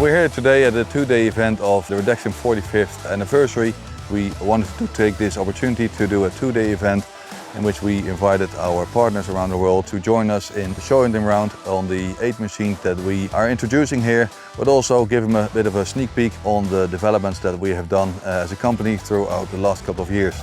We're here today at the two-day event of the Redexim 45th anniversary. We wanted to take this opportunity to do a two-day event in which we invited our partners around the world to join us in showing them around on the 8 machines that we are introducing here, but also give them a bit of a sneak peek on the developments that we have done as a company throughout the last couple of years.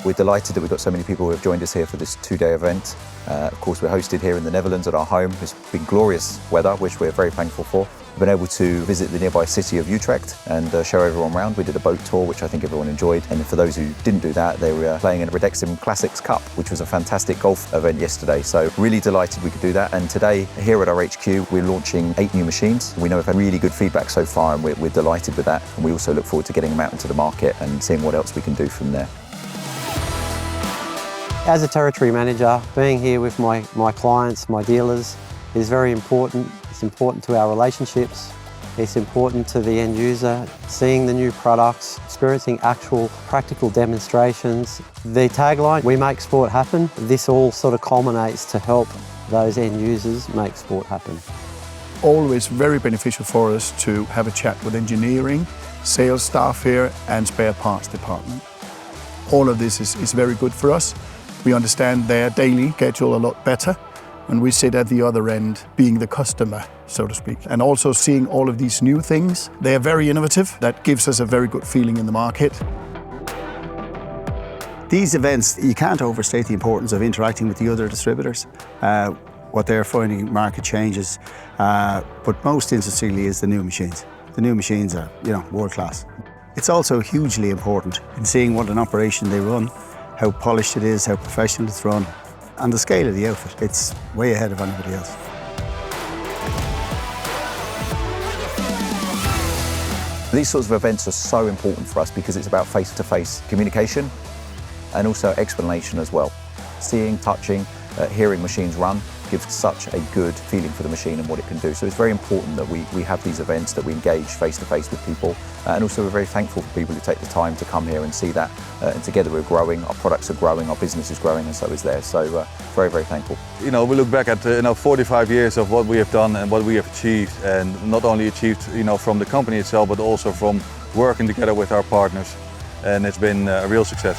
We're delighted that we've got so many people who have joined us here for this two-day event. Of course, we're hosted here in the Netherlands at our home. It's been glorious weather, which we're very thankful for. We've been able to visit the nearby city of Utrecht and show everyone around. We did a boat tour, which I think everyone enjoyed. And for those who didn't do that, they were playing in a Redexim Classics Cup, which was a fantastic golf event yesterday. So really delighted we could do that. And today, here at our HQ, we're launching 8 new machines. We know we've had really good feedback so far, and we're delighted with that. And we also look forward to getting them out into the market and seeing what else we can do from there. As a territory manager, being here with my clients, my dealers, is very important. It's important to our relationships. It's important to the end user, seeing the new products, experiencing actual practical demonstrations. The tagline, "We make sport happen," this all sort of culminates to help those end users make sport happen. Always very beneficial for us to have a chat with engineering, sales staff here and spare parts department. All of this is very good for us. We understand their daily schedule a lot better, and we sit at the other end being the customer, so to speak. And also seeing all of these new things, they are very innovative. That gives us a very good feeling in the market. These events, you can't overstate the importance of interacting with the other distributors, what they're finding market changes, but most interestingly is the new machines. The new machines are, world class. It's also hugely important in seeing what an operation they run, how polished it is, how professional it's run, and the scale of the outfit. It's way ahead of anybody else. These sorts of events are so important for us because it's about face-to-face communication and also explanation as well. Seeing, touching, hearing machines run gives such a good feeling for the machine and what it can do. So it's very important that we have these events, that we engage face-to-face with people, and also we're very thankful for people who take the time to come here and see that. And together we're growing, our products are growing, our business is growing, and so is theirs. So very, very thankful. We look back at 45 years of what we have done and what we have achieved, and not only achieved from the company itself, but also from working together with our partners, and it's been a real success.